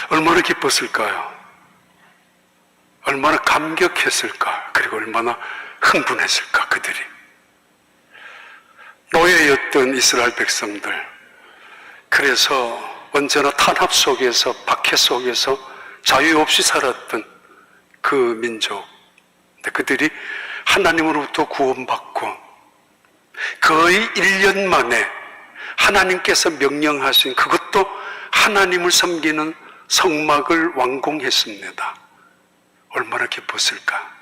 얼마나 기뻤을까요? 얼마나 감격했을까? 그리고 얼마나 흥분했을까? 그들이 노예였던 이스라엘 백성들, 그래서 언제나 탄압 속에서, 박해 속에서 자유 없이 살았던 그 민족, 그들이 하나님으로부터 구원받고 거의 1년 만에 하나님께서 명령하신, 그것도 하나님을 섬기는 성막을 완공했습니다. 얼마나 기뻤을까?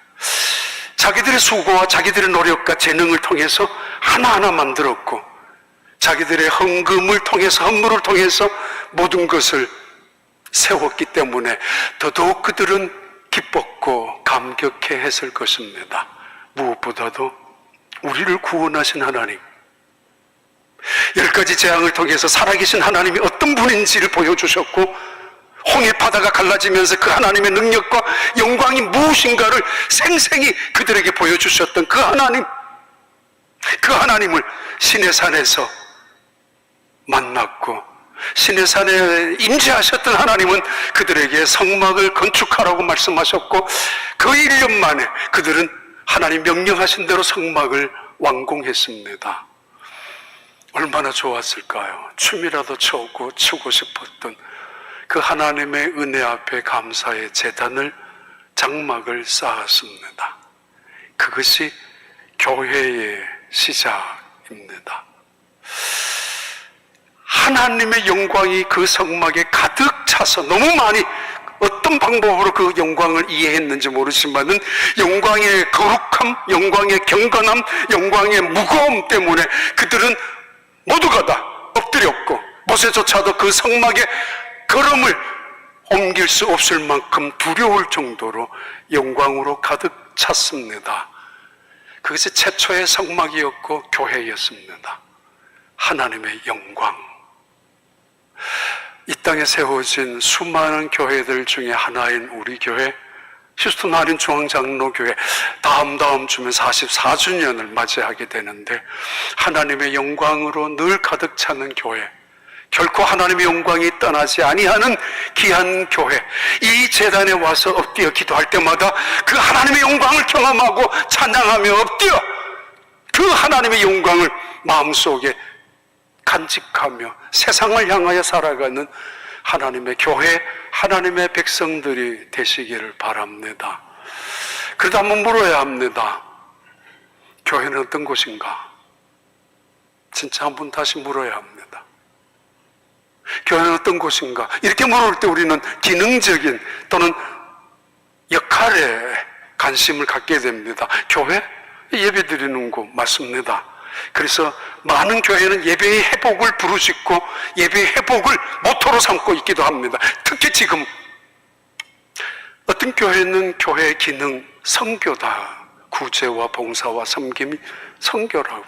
자기들의 수고와 자기들의 노력과 재능을 통해서 하나하나 만들었고, 자기들의 헌금을 통해서, 헌물을 통해서 모든 것을 세웠기 때문에 더더욱 그들은 기뻤고 감격해 했을 것입니다. 무엇보다도 우리를 구원하신 하나님, 10가지 재앙을 통해서 살아계신 하나님이 어떤 분인지를 보여주셨고, 홍해 바다가 갈라지면서 그 하나님의 능력과 영광이 무엇인가를 생생히 그들에게 보여주셨던 그 하나님, 그 하나님을 시내산에서 만났고, 시내산에 임재하셨던 하나님은 그들에게 성막을 건축하라고 말씀하셨고, 그 1년 만에 그들은 하나님 명령하신 대로 성막을 완공했습니다. 얼마나 좋았을까요? 춤이라도 추고 싶었던 그 하나님의 은혜 앞에 감사의 제단을, 장막을 쌓았습니다. 그것이 교회의 시작입니다. 하나님의 영광이 그 성막에 가득 차서, 너무 많이 어떤 방법으로 그 영광을 이해했는지 모르지만은 영광의 거룩함, 영광의 경건함, 영광의 무거움 때문에 그들은 모두가 다 엎드렸고, 모세조차도 그 성막에 걸음을 옮길 수 없을 만큼 두려울 정도로 영광으로 가득 찼습니다. 그것이 최초의 성막이었고 교회였습니다. 하나님의 영광. 이 땅에 세워진 수많은 교회들 중에 하나인 우리 교회, 휴스턴 할인 중앙장로교회, 다음 주면 44주년을 맞이하게 되는데, 하나님의 영광으로 늘 가득 차는 교회, 결코 하나님의 영광이 떠나지 아니하는 귀한 교회, 이 제단에 와서 엎드려 기도할 때마다 그 하나님의 영광을 경험하고 찬양하며 엎드려 그 하나님의 영광을 마음속에 간직하며 세상을 향하여 살아가는 하나님의 교회, 하나님의 백성들이 되시기를 바랍니다. 그래도 한번 물어야 합니다. 교회는 어떤 곳인가? 진짜 한번 다시 물어야 합니다. 교회는 어떤 곳인가? 이렇게 물을 때 우리는 기능적인 또는 역할에 관심을 갖게 됩니다. 교회? 예배 드리는 곳 맞습니다. 그래서 많은 교회는 예배의 회복을 부르짖고 예배의 회복을 모토로 삼고 있기도 합니다. 특히 지금 어떤 교회는 교회의 기능, 선교다. 구제와 봉사와 섬김이 선교라고.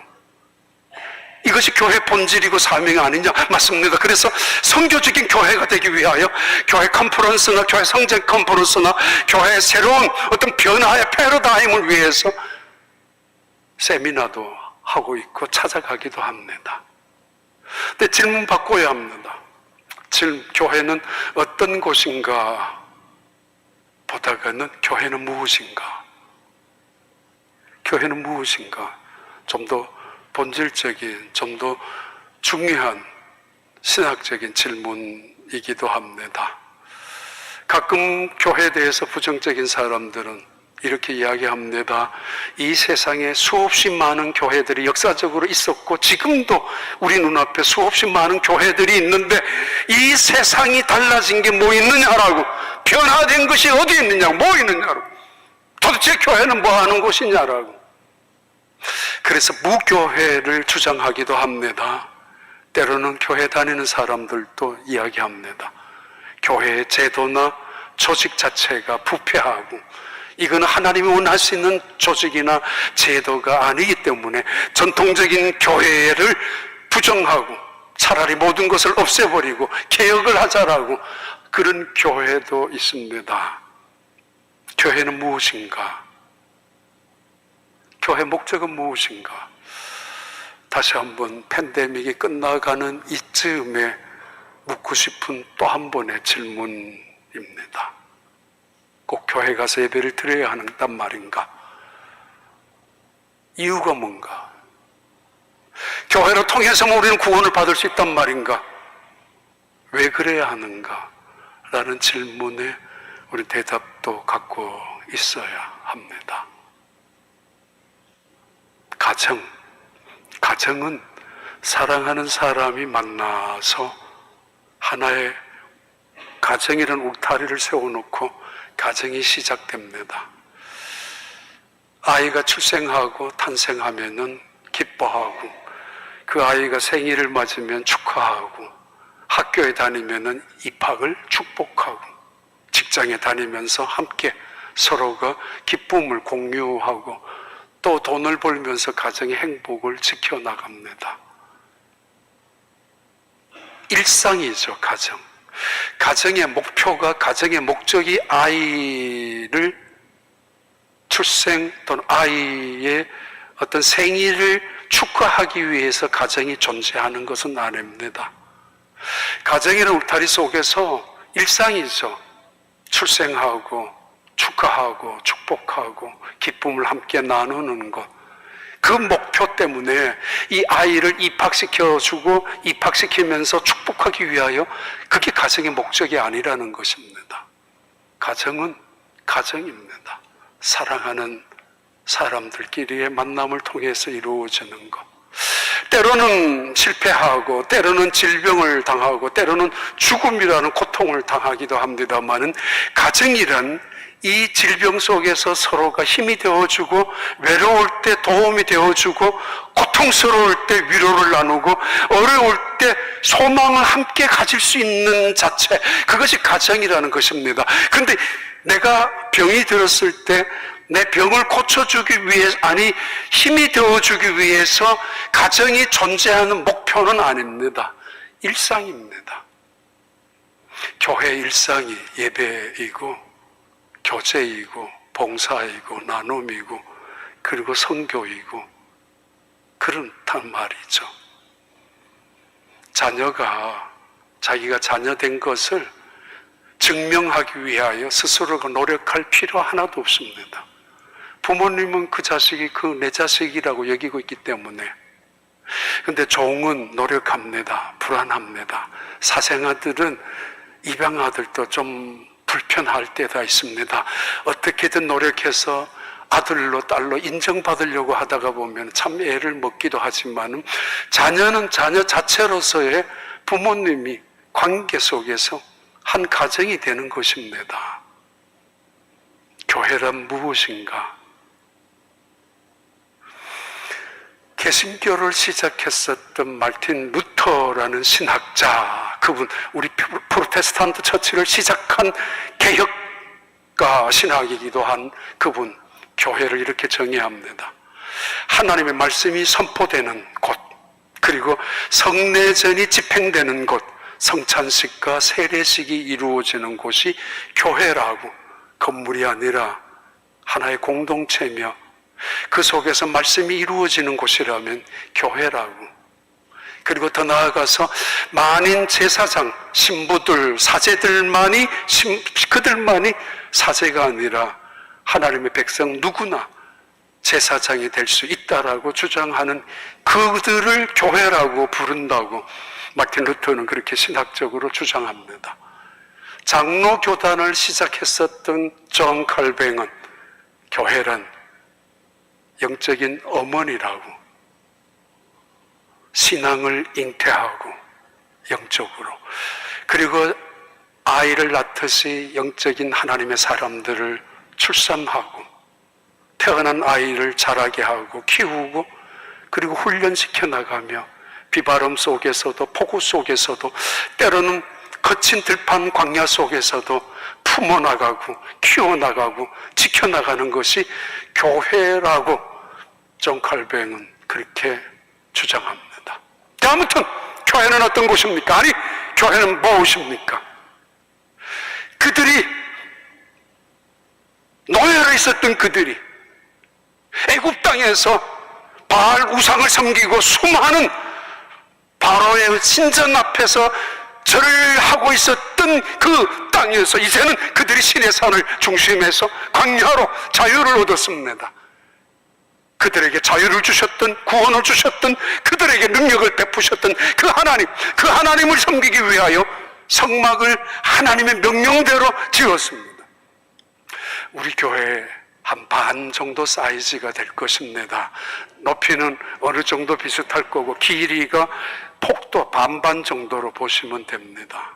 이것이 교회 본질이고 사명이 아니냐? 맞습니다. 그래서 선교적인 교회가 되기 위하여 교회 컨퍼런스나 교회 성장 컨퍼런스나 교회의 새로운 어떤 변화의 패러다임을 위해서 세미나도 하고 있고 찾아가기도 합니다. 근데 질문 바꿔야 합니다. 교회는 어떤 곳인가 보다가는 교회는 무엇인가? 교회는 무엇인가? 좀 더 본질적인, 좀 더 중요한 신학적인 질문이기도 합니다. 가끔 교회에 대해서 부정적인 사람들은 이렇게 이야기합니다. 이 세상에 수없이 많은 교회들이 역사적으로 있었고 지금도 우리 눈앞에 수없이 많은 교회들이 있는데 이 세상이 달라진 게 뭐 있느냐라고, 변화된 것이 어디 있느냐고, 뭐 있느냐고, 도대체 교회는 뭐 하는 곳이냐라고. 그래서 무교회를 주장하기도 합니다. 때로는 교회 다니는 사람들도 이야기합니다. 교회의 제도나 조직 자체가 부패하고 이거는 하나님이 원할 수 있는 조직이나 제도가 아니기 때문에 전통적인 교회를 부정하고 차라리 모든 것을 없애버리고 개혁을 하자라고, 그런 교회도 있습니다. 교회는 무엇인가? 교회 목적은 무엇인가? 다시 한번 팬데믹이 끝나가는 이쯤에 묻고 싶은 또 한 번의 질문입니다. 꼭 교회 가서 예배를 드려야 한단 말인가? 이유가 뭔가? 교회를 통해서만 우리는 구원을 받을 수 있단 말인가? 왜 그래야 하는가? 라는 질문에 우리 대답도 갖고 있어야 합니다. 가정은 사랑하는 사람이 만나서 하나의 가정이라는 울타리를 세워놓고 가정이 시작됩니다. 아이가 출생하고 탄생하면은 기뻐하고, 그 아이가 생일을 맞으면 축하하고, 학교에 다니면은 입학을 축복하고, 직장에 다니면서 함께 서로가 기쁨을 공유하고, 또 돈을 벌면서 가정의 행복을 지켜나갑니다. 일상이죠, 가정. 가정의 목표가, 가정의 목적이 아이를 출생 또는 아이의 어떤 생일을 축하하기 위해서 가정이 존재하는 것은 아닙니다. 가정이라는 울타리 속에서 일상이죠. 출생하고 축하하고 축복하고 기쁨을 함께 나누는 것. 그 목표 때문에 이 아이를 입학시켜주고 입학시키면서 축복하기 위하여, 그게 가정의 목적이 아니라는 것입니다. 가정은 가정입니다. 사랑하는 사람들끼리의 만남을 통해서 이루어지는 것. 때로는 실패하고, 때로는 질병을 당하고, 때로는 죽음이라는 고통을 당하기도 합니다만은, 가정이란 이 질병 속에서 서로가 힘이 되어주고, 외로울 때 도움이 되어주고, 고통스러울 때 위로를 나누고, 어려울 때 소망을 함께 가질 수 있는 자체, 그것이 가정이라는 것입니다. 그런데 내가 병이 들었을 때 내 병을 고쳐주기 위해서, 아니 힘이 되어주기 위해서 가정이 존재하는 목표는 아닙니다. 일상입니다. 교회 일상이 예배이고 교제이고 봉사이고 나눔이고 그리고 선교이고 그렇단 말이죠. 자녀가 자기가 자녀된 것을 증명하기 위하여 스스로가 노력할 필요 하나도 없습니다. 부모님은 그 자식이 내 자식이라고 여기고 있기 때문에. 그런데 종은 노력합니다. 불안합니다. 사생아들은, 입양아들도 좀 불편할 때가 있습니다. 어떻게든 노력해서 아들로 딸로 인정받으려고 하다가 보면 참 애를 먹기도 하지만, 자녀는 자녀 자체로서의 부모님이 관계 속에서 한 가정이 되는 것입니다. 교회란 무엇인가? 개신교를 시작했었던 마르틴 루터라는 신학자, 그분, 우리 프로테스탄트 처치를 시작한 개혁가 신학이기도 한 그분, 교회를 이렇게 정의합니다. 하나님의 말씀이 선포되는 곳, 그리고 성례전이 집행되는 곳, 성찬식과 세례식이 이루어지는 곳이 교회라고, 건물이 아니라 하나의 공동체며 그 속에서 말씀이 이루어지는 곳이라면 교회라고. 그리고 더 나아가서 만인 제사장, 신부들, 사제들만이, 그들만이 사제가 아니라 하나님의 백성 누구나 제사장이 될 수 있다라고 주장하는 그들을 교회라고 부른다고 마틴 루터는 그렇게 신학적으로 주장합니다. 장로교단을 시작했었던 존 칼뱅은 교회란 영적인 어머니라고, 신앙을 잉태하고 영적으로, 그리고 아이를 낳듯이 영적인 하나님의 사람들을 출산하고 태어난 아이를 자라게 하고 키우고 그리고 훈련시켜 나가며 비바람 속에서도 폭우 속에서도 때로는 거친 들판 광야 속에서도 품어나가고 키워나가고 지켜나가는 것이 교회라고 존 칼뱅은 그렇게 주장합니다. 아무튼 교회는 어떤 곳입니까? 아니, 교회는 무엇입니까? 그들이, 노예로 있었던 그들이 애굽 땅에서 바알 우상을 섬기고 수많은 바로의 신전 앞에서 거처를 하고 있었던 그 땅에서 이제는 그들이 시내산을 중심해서 광야로 자유를 얻었습니다. 그들에게 자유를 주셨던, 구원을 주셨던, 그들에게 능력을 베푸셨던 그 하나님, 그 하나님을 섬기기 위하여 성막을 하나님의 명령대로 지었습니다. 우리 교회 한 반 정도 사이즈가 될 것입니다. 높이는 어느 정도 비슷할 거고 길이가 폭도 반반 정도로 보시면 됩니다.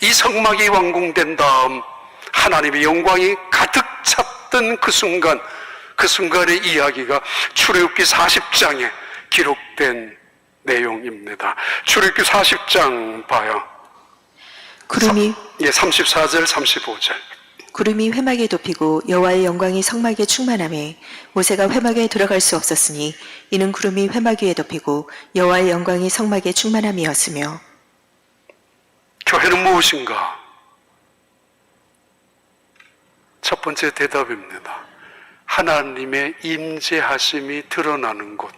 이 성막이 완공된 다음 하나님의 영광이 가득 찼던 그 순간의 이야기가 출애굽기 40장에 기록된 내용입니다. 출애굽기 40장 봐요. 구름이 34절 35절. 구름이 회막에 덮이고 여호와의 영광이 성막에 충만하매 모세가 회막에 들어갈 수 없었으니 이는 구름이 회막 위에 덮이고 여호와의 영광이 성막에 충만함이었으며. 교회는 무엇인가? 첫 번째 대답입니다. 하나님의 임재하심이 드러나는 곳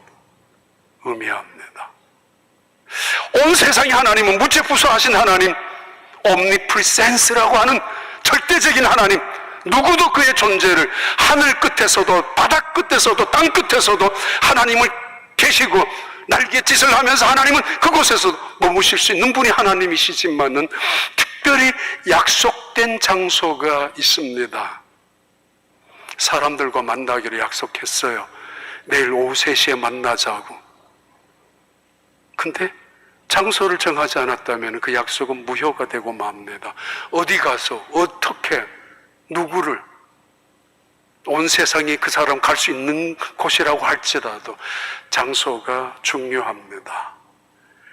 의미합니다. 온 세상의 하나님은 무체부수하신 하나님, 옴니프리센스라고 하는 절대적인 하나님, 누구도 그의 존재를 하늘 끝에서도 바닥 끝에서도 땅 끝에서도 하나님을 계시고 날갯짓을 하면서 하나님은 그곳에서 머무실 수 있는 분이 하나님이시지만은 특별히 약속된 장소가 있습니다. 사람들과 만나기로 약속했어요. 내일 오후 3시에 만나자고. 근데 장소를 정하지 않았다면 그 약속은 무효가 되고 맙니다. 어디 가서 어떻게 누구를, 온 세상이 그 사람 갈 수 있는 곳이라고 할지라도 장소가 중요합니다.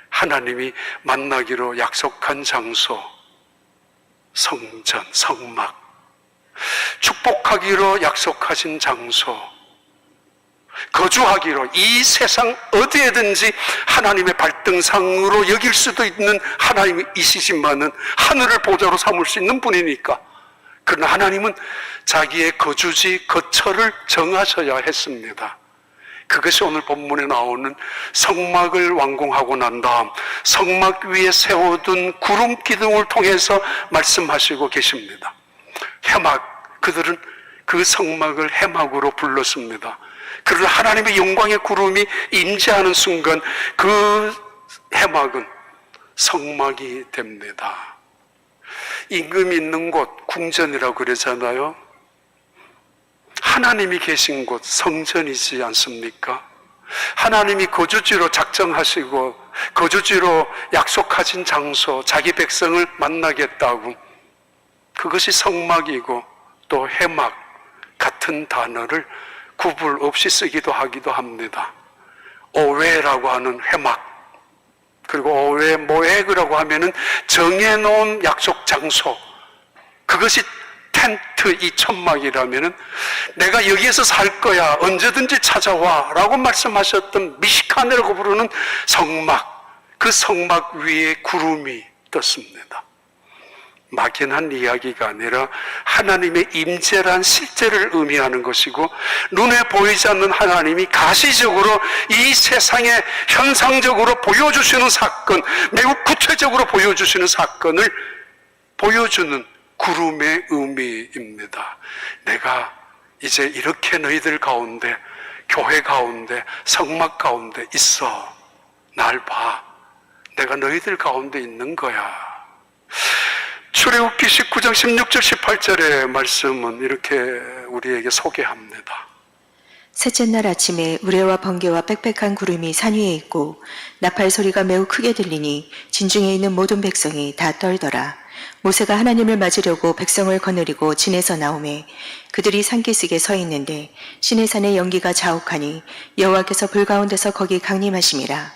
하나님이 만나기로 약속한 장소, 성전, 성막, 축복하기로 약속하신 장소, 거주하기로 이 세상 어디에든지 하나님의 발등상으로 여길 수도 있는 하나님이시지만은 하늘을 보좌로 삼을 수 있는 분이니까, 그러나 하나님은 자기의 거주지, 거처를 정하셔야 했습니다. 그것이 오늘 본문에 나오는 성막을 완공하고 난 다음 성막 위에 세워둔 구름 기둥을 통해서 말씀하시고 계십니다. 해막, 그들은 그 성막을 해막으로 불렀습니다. 그러나 하나님의 영광의 구름이 임재하는 순간 그 해막은 성막이 됩니다. 임금 있는 곳, 궁전이라고 그러잖아요. 하나님이 계신 곳, 성전이지 않습니까? 하나님이 거주지로 작정하시고 거주지로 약속하신 장소, 자기 백성을 만나겠다고, 그것이 성막이고 또 해막 같은 단어를 구분 없이 쓰기도 하기도 합니다. 오웨라고 하는 해막, 그리고 오웨 모에그라고 하면은 정해놓은 약속 장소, 그것이 텐트, 이 천막이라면은 내가 여기에서 살 거야, 언제든지 찾아와 라고 말씀하셨던 미시카네라고 부르는 성막, 그 성막 위에 구름이 떴습니다. 막연한 이야기가 아니라 하나님의 임재란 실제를 의미하는 것이고, 눈에 보이지 않는 하나님이 가시적으로 이 세상에 현상적으로 보여주시는 사건, 매우 구체적으로 보여주시는 사건을 보여주는 구름의 의미입니다. 내가 이제 이렇게 너희들 가운데, 교회 가운데, 성막 가운데 있어. 날 봐. 내가 너희들 가운데 있는 거야. 출애굽기 19장 16절 18절의 말씀은 이렇게 우리에게 소개합니다. 셋째 날 아침에 우레와 번개와 빽빽한 구름이 산 위에 있고 나팔 소리가 매우 크게 들리니 진중에 있는 모든 백성이 다 떨더라. 모세가 하나님을 맞으려고 백성을 거느리고 진에서 나오매 그들이 산기슭에 서 있는데 시내산의 연기가 자욱하니 여호와께서 불 가운데서 거기 강림하심이라.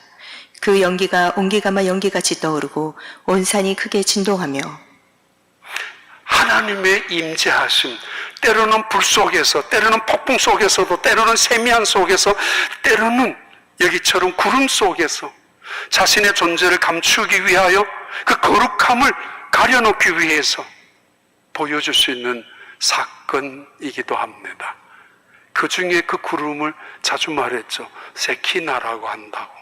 그 연기가 온기가마 연기같이 떠오르고 온 산이 크게 진동하며. 하나님의 임재하심, 때로는 불 속에서, 때로는 폭풍 속에서도, 때로는 세미한 속에서, 때로는 여기처럼 구름 속에서 자신의 존재를 감추기 위하여 그 거룩함을 가려놓기 위해서 보여줄 수 있는 사건이기도 합니다. 그 중에 그 구름을 자주 말했죠. 세키나라고 한다고.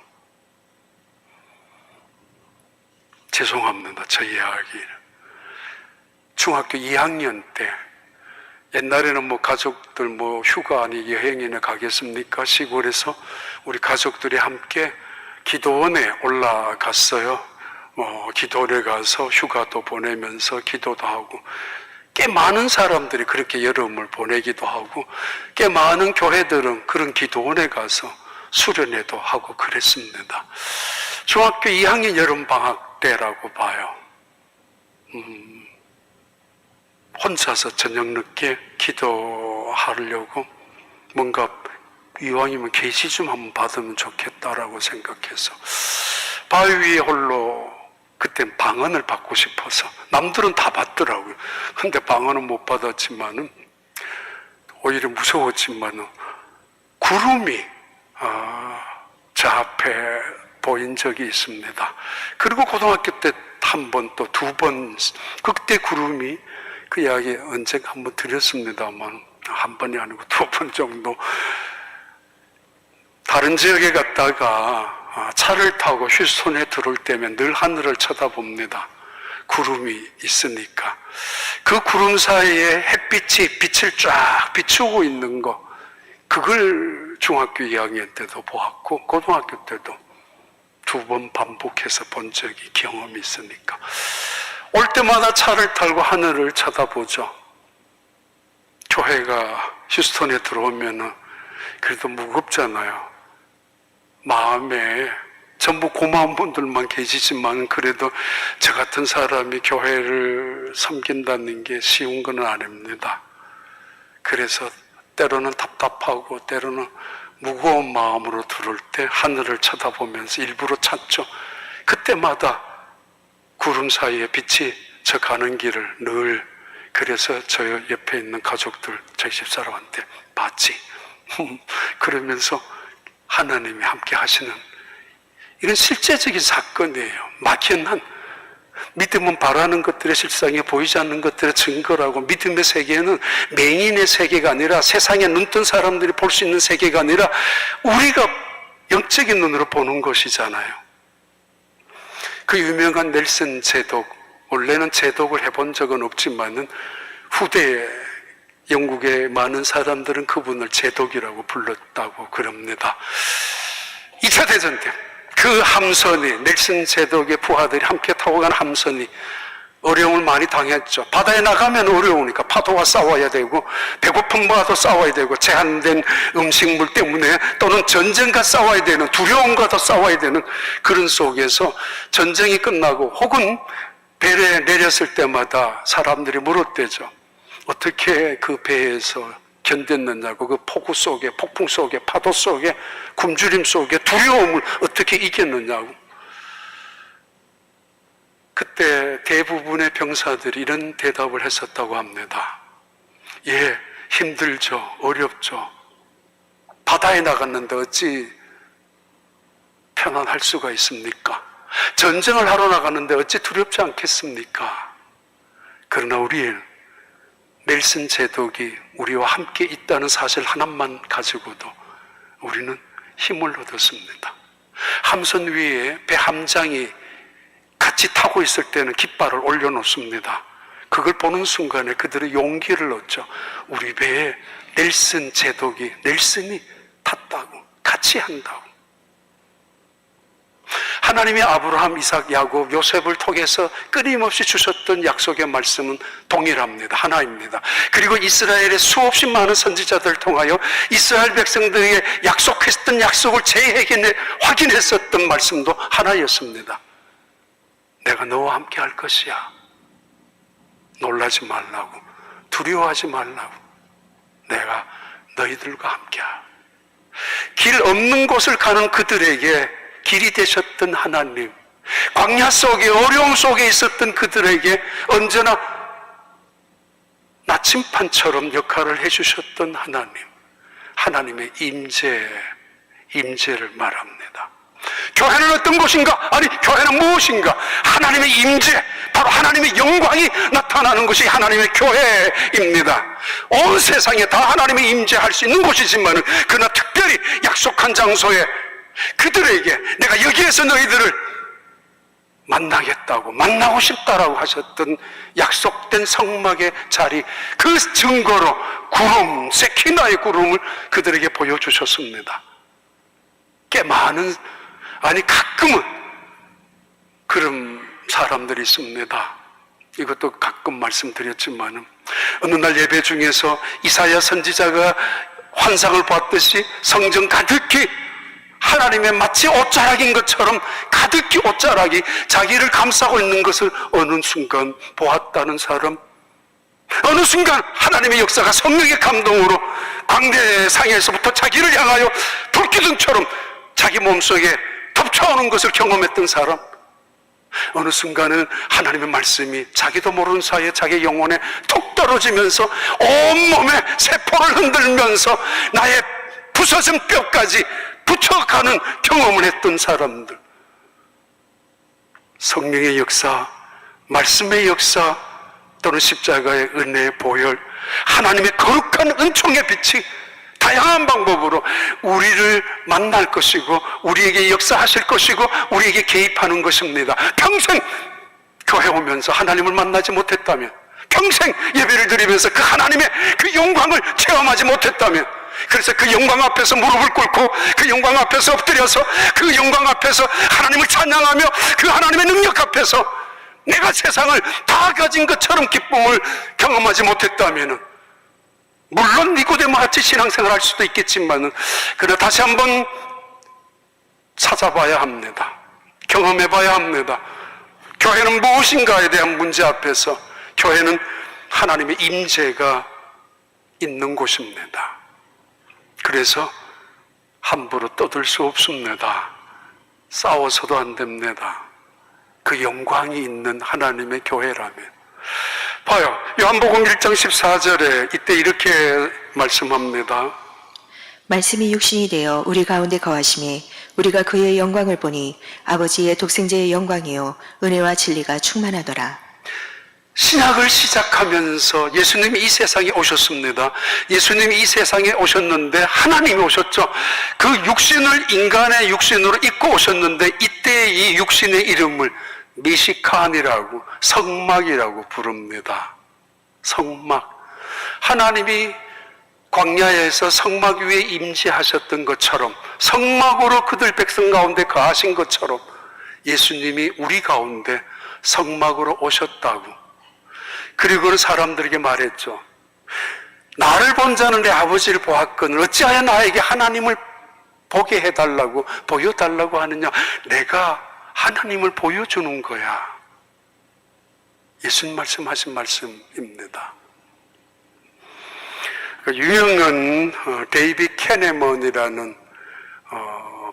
죄송합니다. 저 이야기. 중학교 2학년 때, 옛날에는 뭐 가족들 뭐 휴가 아니 여행이나 가겠습니까? 시골에서 우리 가족들이 함께 기도원에 올라갔어요. 기도원에 가서 휴가도 보내면서 기도도 하고, 꽤 많은 사람들이 그렇게 여름을 보내기도 하고, 꽤 많은 교회들은 그런 기도원에 가서 수련회도 하고 그랬습니다. 중학교 2학년 여름방학 때라고 봐요. 혼자서 저녁 늦게 기도하려고 뭔가 이왕이면 계시 좀 한번 받으면 좋겠다라고 생각해서 바위 위에 홀로 그땐 방언을 받고 싶어서, 남들은 다 받더라고요. 근데 방언은 못 받았지만은 오히려 무서웠지만은 구름이 저 앞에 보인 적이 있습니다. 그리고 고등학교 때 한 번 또 두 번, 그때 구름이, 그 이야기 언젠가 한번 드렸습니다만 한 번이 아니고 두 번 정도 다른 지역에 갔다가 차를 타고 휴스톤에 들어올 때면 늘 하늘을 쳐다봅니다. 구름이 있으니까. 그 구름 사이에 햇빛이 빛을 쫙 비추고 있는 거, 그걸 중학교 2학년 때도 보았고 고등학교 때도 두 번 반복해서 본 적이, 경험이 있으니까 올 때마다 차를 타고 하늘을 쳐다보죠. 교회가 휴스톤에 들어오면은 그래도 무겁잖아요. 마음에 전부 고마운 분들만 계시지만 그래도 저 같은 사람이 교회를 섬긴다는 게 쉬운 건 아닙니다. 그래서 때로는 답답하고 때로는 무거운 마음으로 들어올 때 하늘을 쳐다보면서 일부러 찾죠. 그때마다 구름 사이에 빛이 저 가는 길을 늘, 그래서 저 옆에 있는 가족들, 저희 집사람한테 봤지. 그러면서 하나님이 함께 하시는 이런 실제적인 사건이에요. 막연한 믿음은 바라는 것들의 실상에 보이지 않는 것들의 증거라고. 믿음의 세계는 맹인의 세계가 아니라, 세상에 눈뜬 사람들이 볼 수 있는 세계가 아니라 우리가 영적인 눈으로 보는 것이잖아요. 그 유명한 넬슨 제독, 원래는 제독을 해본 적은 없지만은 후대에 영국의 많은 사람들은 그분을 제독이라고 불렀다고 그럽니다. 2차 대전 때 그 함선이, 넬슨 제독의 부하들이 함께 타고 간 함선이 어려움을 많이 당했죠. 바다에 나가면 어려우니까 파도와 싸워야 되고, 배고픔과도 싸워야 되고, 제한된 음식물 때문에 또는 전쟁과 싸워야 되는, 두려움과도 싸워야 되는 그런 속에서 전쟁이 끝나고 혹은 배에 내렸을 때마다 사람들이 물었대죠. 어떻게 그 배에서 견뎠느냐고. 그 폭우 속에, 폭풍 속에, 파도 속에, 굶주림 속에 두려움을 어떻게 이겼느냐고. 그때 대부분의 병사들이 이런 대답을 했었다고 합니다. 예, 힘들죠. 어렵죠. 바다에 나갔는데 어찌 편안할 수가 있습니까? 전쟁을 하러 나갔는데 어찌 두렵지 않겠습니까? 그러나 우리는 넬슨 제독이 우리와 함께 있다는 사실 하나만 가지고도 우리는 힘을 얻었습니다. 함선 위에 배 함장이 같이 타고 있을 때는 깃발을 올려놓습니다. 그걸 보는 순간에 그들의 용기를 얻죠. 우리 배에 넬슨 제독이, 넬슨이 탔다고, 같이 한다고. 하나님이 아브라함, 이삭, 야곱, 요셉을 통해서 끊임없이 주셨던 약속의 말씀은 동일합니다. 하나입니다. 그리고 이스라엘의 수없이 많은 선지자들을 통하여 이스라엘 백성들에게 약속했던 약속을 재회견에 확인했었던 말씀도 하나였습니다. 내가 너와 함께 할 것이야. 놀라지 말라고, 두려워하지 말라고. 내가 너희들과 함께야. 길 없는 곳을 가는 그들에게 길이 되셨던 하나님, 광야 속에, 어려움 속에 있었던 그들에게 언제나 나침판처럼 역할을 해주셨던 하나님, 하나님의 임재를 말합니다. 교회는 어떤 곳인가? 아니, 교회는 무엇인가? 하나님의 임재, 바로 하나님의 영광이 나타나는 것이 하나님의 교회입니다. 온 세상에 다 하나님의 임재할 수 있는 곳이지만, 그러나 특별히 약속한 장소에 그들에게 내가 여기에서 너희들을 만나겠다고, 만나고 싶다라고 하셨던 약속된 성막의 자리, 그 증거로 구름, 세키나의 구름을 그들에게 보여주셨습니다. 꽤 많은, 아니 가끔은 그런 사람들이 있습니다. 이것도 가끔 말씀드렸지만 어느 날 예배 중에서 이사야 선지자가 환상을 봤듯이 성전 가득히 하나님의 마치 옷자락인 것처럼 가득히 옷자락이 자기를 감싸고 있는 것을 어느 순간 보았다는 사람, 어느 순간 하나님의 역사가 성령의 감동으로 광대상에서부터 자기를 향하여 불기둥처럼 자기 몸속에 덮쳐오는 것을 경험했던 사람, 어느 순간은 하나님의 말씀이 자기도 모르는 사이에 자기 영혼에 툭 떨어지면서 온몸에 세포를 흔들면서 나의 부서진 뼈까지 붙여가는 경험을 했던 사람들, 성령의 역사, 말씀의 역사, 또는 십자가의 은혜의 보혈, 하나님의 거룩한 은총의 빛이 다양한 방법으로 우리를 만날 것이고 우리에게 역사하실 것이고 우리에게 개입하는 것입니다. 평생 교회 오면서 하나님을 만나지 못했다면, 평생 예배를 드리면서 그 하나님의 그 영광을 체험하지 못했다면, 그래서 그 영광 앞에서 무릎을 꿇고 그 영광 앞에서 엎드려서 그 영광 앞에서 하나님을 찬양하며 그 하나님의 능력 앞에서 내가 세상을 다 가진 것처럼 기쁨을 경험하지 못했다면, 물론 니고데모 같이 신앙생활 할 수도 있겠지만 그러나 다시 한번 찾아봐야 합니다. 경험해봐야 합니다. 교회는 무엇인가에 대한 문제 앞에서 교회는 하나님의 임재가 있는 곳입니다. 그래서 함부로 떠들 수 없습니다. 싸워서도 안 됩니다. 그 영광이 있는 하나님의 교회라면. 봐요, 요한복음 1장 14절에 이때 이렇게 말씀합니다. 말씀이 육신이 되어 우리 가운데 거하심에 우리가 그의 영광을 보니 아버지의 독생자의 영광이요 은혜와 진리가 충만하더라. 신학을 시작하면서 예수님이 이 세상에 오셨습니다. 예수님이 이 세상에 오셨는데 하나님이 오셨죠. 그 육신을 인간의 육신으로 입고 오셨는데 이때 이 육신의 이름을 미시칸이라고, 성막이라고 부릅니다. 성막. 하나님이 광야에서 성막 위에 임재하셨던 것처럼, 성막으로 그들 백성 가운데 거하신 것처럼 예수님이 우리 가운데 성막으로 오셨다고. 그리고 사람들에게 말했죠. 나를 본 자는 내 아버지를 보았거늘 어찌하여 나에게 하나님을 보게 해달라고, 보여달라고 하느냐. 내가 하나님을 보여주는 거야. 예수님 말씀하신 말씀입니다. 유명한 데이빗 캐네먼이라는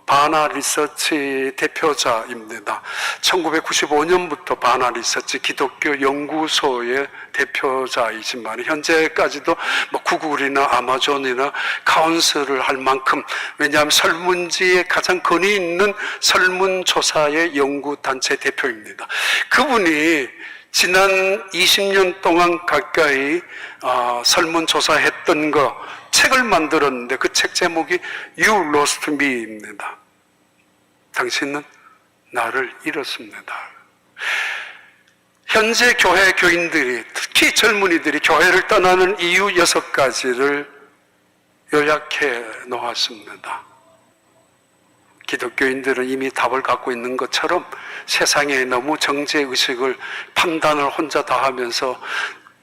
바나 리서치 대표자입니다. 1995년부터 바나 리서치 기독교 연구소의 대표자이지만 현재까지도 뭐 구글이나 아마존이나 카운슬을 할 만큼, 왜냐하면 설문지에 가장 권위 있는 설문조사의 연구단체 대표입니다. 그분이 지난 20년 동안 가까이 설문조사했던 거 책을 만들었는데 그 책 제목이 You Lost Me입니다. 당신은 나를 잃었습니다. 현재 교회 교인들이, 특히 젊은이들이 교회를 떠나는 이유 6가지를 요약해 놓았습니다. 기독교인들은 이미 답을 갖고 있는 것처럼 세상에 너무 정죄의식을, 판단을 혼자 다 하면서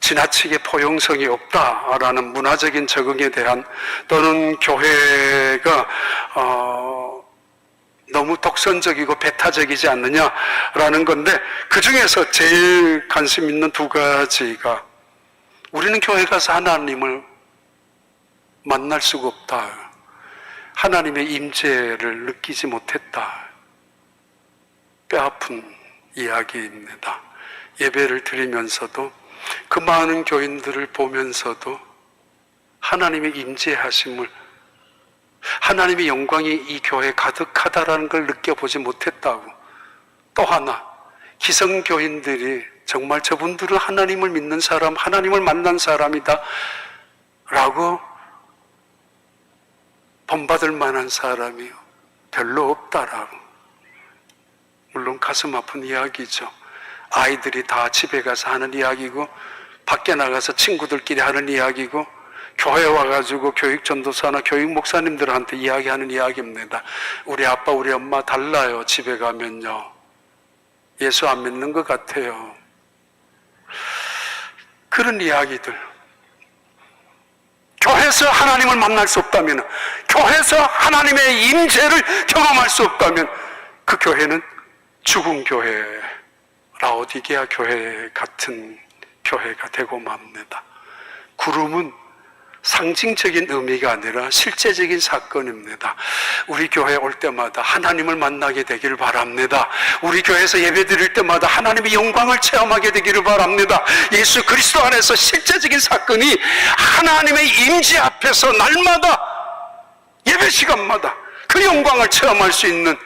지나치게 포용성이 없다라는 문화적인 적응에 대한, 또는 교회가 너무 독선적이고 배타적이지 않느냐라는 건데, 그 중에서 제일 관심 있는 2가지가 우리는 교회 가서 하나님을 만날 수가 없다. 하나님의 임재를 느끼지 못했다. 뼈아픈 이야기입니다. 예배를 드리면서도 그 많은 교인들을 보면서도 하나님의 임재하심을, 하나님의 영광이 이 교회에 가득하다라는 걸 느껴보지 못했다고. 또 하나, 기성교인들이 정말 저분들은 하나님을 믿는 사람, 하나님을 만난 사람이다 라고 본받을 만한 사람이 별로 없다라고. 물론 가슴 아픈 이야기죠. 아이들이 다 집에 가서 하는 이야기고, 밖에 나가서 친구들끼리 하는 이야기고, 교회 와가지고 교육 전도사나 교육 목사님들한테 이야기하는 이야기입니다. 우리 아빠 우리 엄마 달라요. 집에 가면요, 예수 안 믿는 것 같아요. 그런 이야기들. 교회에서 하나님을 만날 수 없다면, 교회에서 하나님의 임재를 경험할 수 없다면 그 교회는 죽은 교회, 라오디게아 교회 같은 교회가 되고 맙니다. 구름은 상징적인 의미가 아니라 실제적인 사건입니다. 우리 교회에 올 때마다 하나님을 만나게 되기를 바랍니다. 우리 교회에서 예배 드릴 때마다 하나님의 영광을 체험하게 되기를 바랍니다. 예수 그리스도 안에서 실제적인 사건이 하나님의 임재 앞에서 날마다 예배 시간마다 그 영광을 체험할 수 있는,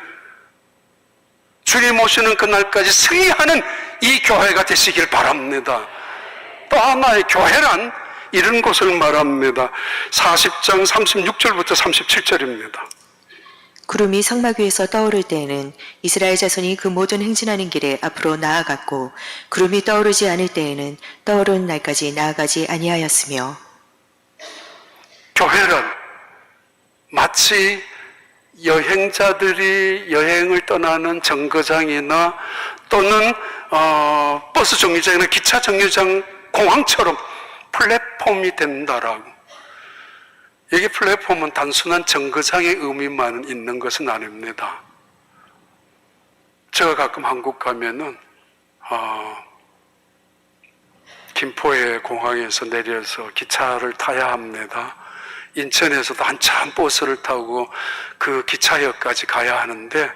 주님 오시는 그날까지 승리하는 이 교회가 되시길 바랍니다. 또 하나의 교회란 이런 것을 말합니다. 40장 36절부터 37절입니다. 구름이 성막 위에서 떠오를 때에는 이스라엘 자손이 그 모든 행진하는 길에 앞으로 나아갔고, 구름이 떠오르지 않을 때에는 떠오르는 날까지 나아가지 아니하였으며, 교회란 마치 여행자들이 여행을 떠나는 정거장이나 또는 버스 정류장이나 기차 정류장, 공항처럼 플랫폼이 된다라고. 여기 플랫폼은 단순한 정거장의 의미만 있는 것은 아닙니다. 제가 가끔 한국 가면은 김포의 공항에서 내려서 기차를 타야 합니다. 인천에서도 한참 버스를 타고 그 기차역까지 가야 하는데,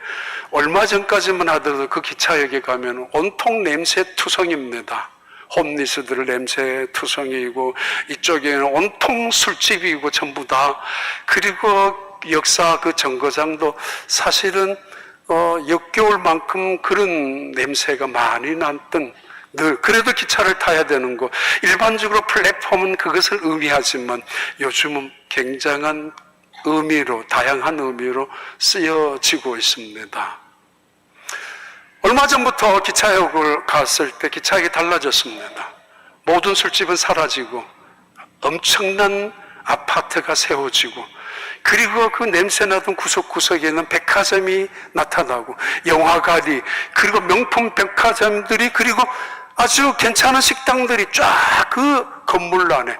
얼마 전까지만 하더라도 그 기차역에 가면 온통 냄새 투성입니다. 홈리스들 냄새 투성이고, 이쪽에는 온통 술집이고 전부 다. 그리고 역사 그 정거장도 사실은 역겨울 만큼 그런 냄새가 많이 났던, 늘 그래도 기차를 타야 되는 거. 일반적으로 플랫폼은 그것을 의미하지만 요즘은 굉장한 의미로, 다양한 의미로 쓰여지고 있습니다. 얼마 전부터 기차역을 갔을 때 기차역이 달라졌습니다. 모든 술집은 사라지고 엄청난 아파트가 세워지고, 그리고 그 냄새나던 구석구석에는 백화점이 나타나고, 영화관이, 그리고 명품 백화점들이, 그리고 아주 괜찮은 식당들이 쫙 그 건물 안에,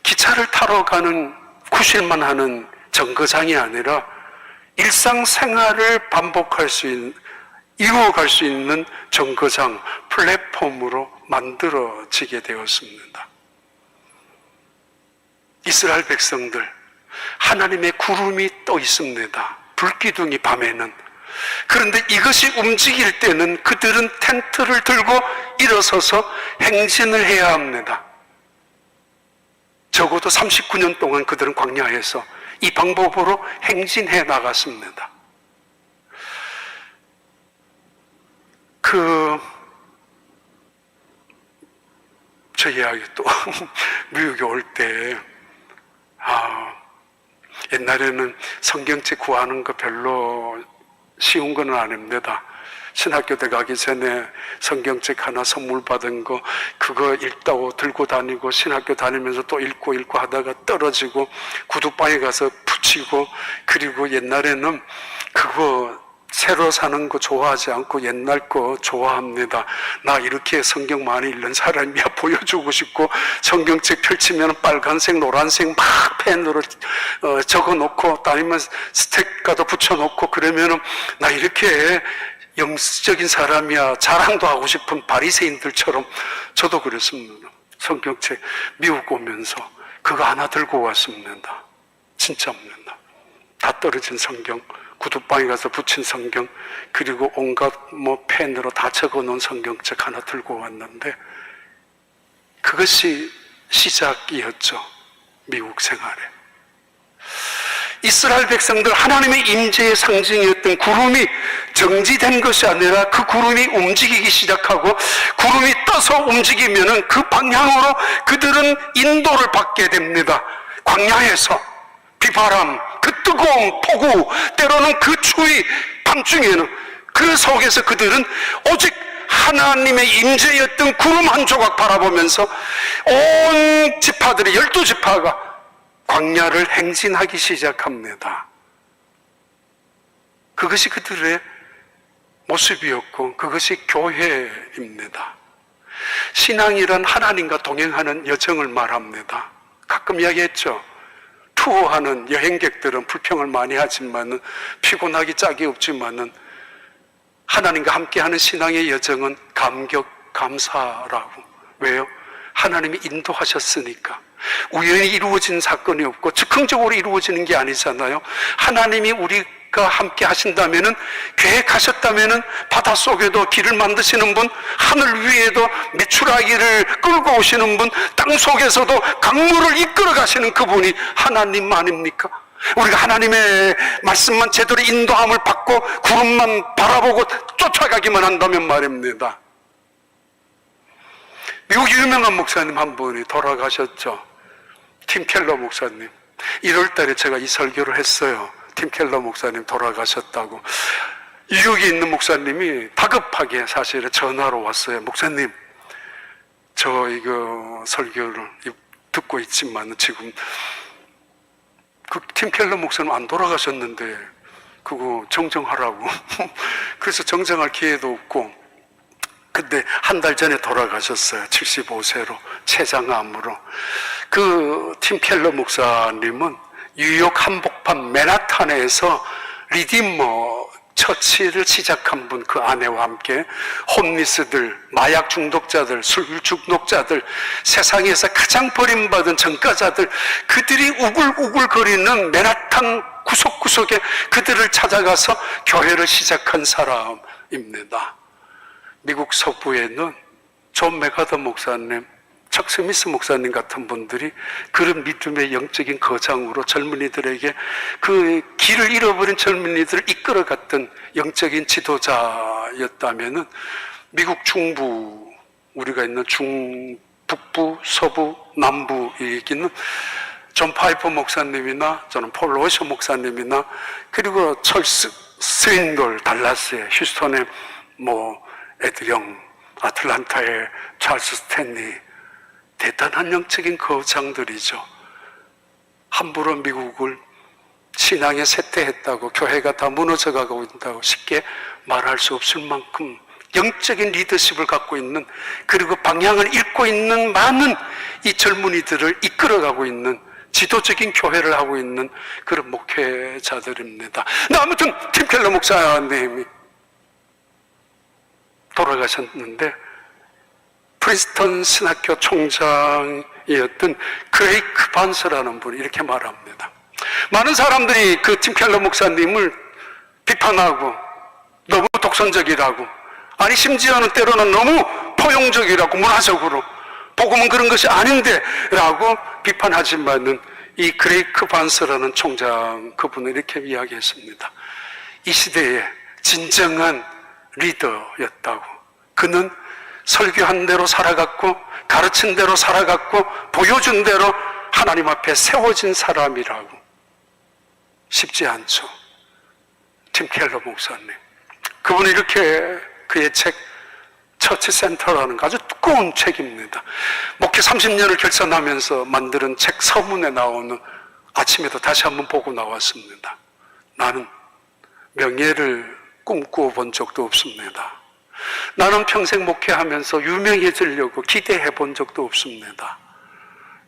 기차를 타러 가는 구실만 하는 정거장이 아니라 일상생활을 반복할 수 있는, 이루어갈 수 있는 정거장, 플랫폼으로 만들어지게 되었습니다. 이스라엘 백성들, 하나님의 구름이 떠 있습니다. 불기둥이 밤에는. 그런데 이것이 움직일 때는 그들은 텐트를 들고 일어서서 행진을 해야 합니다. 적어도 39년 동안 그들은 광야에서 이 방법으로 행진해 나갔습니다. 저 이야기 또 미국에 올 때, 옛날에는 성경책 구하는 거 별로 쉬운 건 아닙니다. 신학교 때 가기 전에 성경책 하나 선물 받은 거, 그거 읽다고 들고 다니고, 신학교 다니면서 또 읽고 하다가 떨어지고, 구두방에 가서 붙이고, 그리고 옛날에는 그거 새로 사는 거 좋아하지 않고 옛날 거 좋아합니다. 나 이렇게 성경 많이 읽는 사람이야 보여주고 싶고, 성경책 펼치면 빨간색, 노란색 막 펜으로 적어놓고, 아니면 스티커도 붙여놓고, 그러면 나 이렇게 영적인 사람이야 자랑도 하고 싶은 바리새인들처럼. 저도 그랬습니다. 성경책 미국 오면서 그거 하나 들고 왔습니다. 진짜 없는다. 다 떨어진 성경, 구두방에 가서 붙인 성경, 그리고 온갖 펜으로 다 적어놓은 성경책 하나 들고 왔는데, 그것이 시작이었죠. 미국 생활에. 이스라엘 백성들, 하나님의 임재의 상징이었던 구름이 정지된 것이 아니라 그 구름이 움직이기 시작하고, 구름이 떠서 움직이면은 그 방향으로 그들은 인도를 받게 됩니다. 광야에서 비바람, 그 뜨거운 폭우, 때로는 그 추위, 밤중에는 그 속에서 그들은 오직 하나님의 임재였던 구름 한 조각 바라보면서 온 지파들이 12지파가 광야를 행진하기 시작합니다. 그것이 그들의 모습이었고 그것이 교회입니다. 신앙이란 하나님과 동행하는 여정을 말합니다. 가끔 이야기했죠. 투어하는 여행객들은 불평을 많이 하지만은 피곤하기 짝이 없지만은 하나님과 함께하는 신앙의 여정은 감격, 감사라고. 왜요? 하나님이 인도하셨으니까. 우연히 이루어진 사건이 없고 즉흥적으로 이루어지는 게 아니잖아요. 하나님이 우리가 함께 하신다면은, 계획하셨다면은 바닷속에도 길을 만드시는 분, 하늘 위에도 메추라기를 끌고 오시는 분, 땅 속에서도 강물을 이끌어 가시는 그분이 하나님 아닙니까? 우리가 하나님의 말씀만 제대로 인도함을 받고 구름만 바라보고 쫓아가기만 한다면 말입니다. 미국 유명한 목사님 한 분이 돌아가셨죠. 팀 켈러 목사님. 1월 달에 제가 이 설교를 했어요. 팀 켈러 목사님 돌아가셨다고. 뉴욕에 있는 목사님이 다급하게 사실은 전화로 왔어요. 목사님, 저 이거 설교를 듣고 있지만 지금 그 팀 켈러 목사님 안 돌아가셨는데 그거 정정하라고. 그래서 정정할 기회도 없고, 근데 한 달 전에 돌아가셨어요. 75세로 췌장암으로. 그 팀 켈러 목사님은 뉴욕 한복판 맨하탄에서 리디머 처치를 시작한 분, 그 아내와 함께 홈리스들, 마약 중독자들, 술 중독자들, 세상에서 가장 버림받은 전과자들, 그들이 우글우글거리는 맨하탄 구석구석에 그들을 찾아가서 교회를 시작한 사람입니다. 미국 서부에는 존 맥아더 목사님, 척 스미스 목사님 같은 분들이 그런 믿음의 영적인 거장으로 젊은이들에게 그 길을 잃어버린 젊은이들을 이끌어갔던 영적인 지도자였다면은 미국 중부, 우리가 있는 북부, 서부, 남부에 있는 존 파이퍼 목사님이나 저는 폴 워셔 목사님이나 그리고 찰스 스윈돌 달라스의 휴스턴의 에드영, 아틀란타의 찰스 스탠리, 대단한 영적인 거장들이죠. 함부로 미국을 신앙에 쇠퇴했다고, 교회가 다 무너져가고 있다고 쉽게 말할 수 없을 만큼 영적인 리더십을 갖고 있는, 그리고 방향을 잃고 있는 많은 이 젊은이들을 이끌어가고 있는 지도적인 교회를 하고 있는 그런 목회자들입니다. 아무튼 팀 켈러 목사님이 돌아가셨는데, 프린스턴 신학교 총장이었던 그레이크 반스라는 분이 이렇게 말합니다. 많은 사람들이 그 팀 켈러 목사님을 비판하고 너무 독선적이라고, 아니 심지어는 때로는 너무 포용적이라고, 문화적으로 복음은 그런 것이 아닌데 라고 비판하지만은 이 그레이크 반스라는 총장, 그분은 이렇게 이야기했습니다. 이 시대에 진정한 리더였다고. 그는 설교한 대로 살아갔고, 가르친 대로 살아갔고, 보여준 대로 하나님 앞에 세워진 사람이라고. 쉽지 않죠. 팀 켈러 목사님. 그분이 이렇게 그의 책 처치 센터라는 아주 두꺼운 책입니다. 목회 30년을 결산하면서 만드는 책 서문에 나오는, 아침에도 다시 한번 보고 나왔습니다. 나는 명예를 꿈꾸어 본 적도 없습니다. 나는 평생 목회하면서 유명해지려고 기대해 본 적도 없습니다.